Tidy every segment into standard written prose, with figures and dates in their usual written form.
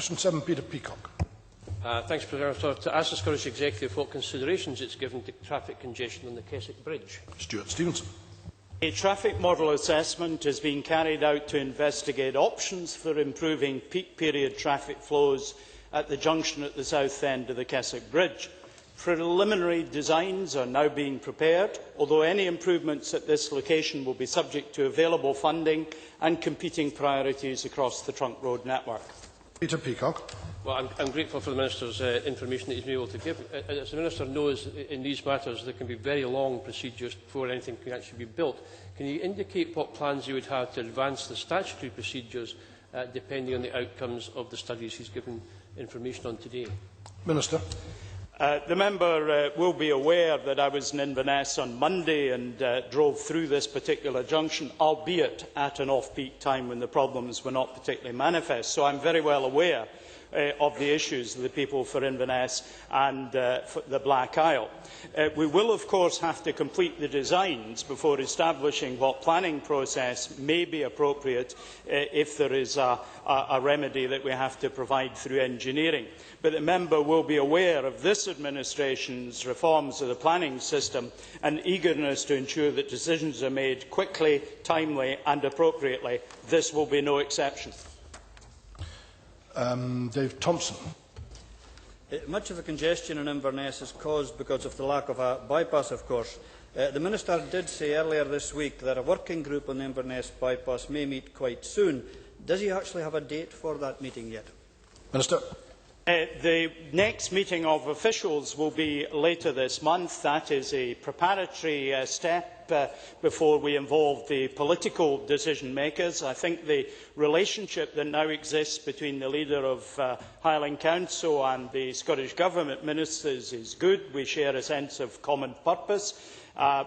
Question 7, Peter Peacock. Thanks, President. To ask the Scottish Executive what considerations it is given to traffic congestion on the Kessock Bridge. Stuart Stevenson. A traffic model assessment is being carried out to investigate options for improving peak period traffic flows at the junction at the south end of the Kessock Bridge. Preliminary designs are now being prepared, although any improvements at this location will be subject to available funding and competing priorities across the trunk road network. Peter Peacock. Well, I'm grateful for the Minister's information that he has been able to give. As the Minister knows, in these matters there can be very long procedures before anything can actually be built. Can you indicate what plans you would have to advance the statutory procedures depending on the outcomes of the studies he has given information on today? Minister. The member will be aware that I was in Inverness on Monday and drove through this particular junction, albeit at an off-peak time when the problems were not particularly manifest. So I am very well aware of the issues of the people for Inverness and for the Black Isle. We will, of course, have to complete the designs before establishing what planning process may be appropriate if there is a remedy that we have to provide through engineering. But the member will be aware of this administration's reforms of the planning system and eagerness to ensure that decisions are made quickly, timely and appropriately. This will be no exception. Dave Thompson. Much of the congestion in Inverness is caused because of the lack of a bypass, of course. The Minister did say earlier this week that a working group on the Inverness bypass may meet quite soon. Does he actually have a date for that meeting yet? Minister. The next meeting of officials will be later this month. That is a preparatory step before we involve the political decision makers. I think the relationship that now exists between the leader of Highland Council and the Scottish Government ministers is good. We share a sense of common purpose.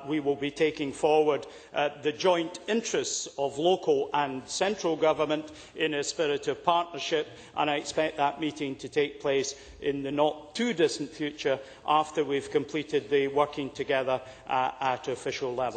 We will be taking forward the joint interests of local and central government in a spirit of partnership, and I expect that meeting to take place in the not too distant future after we have completed the working together at official level.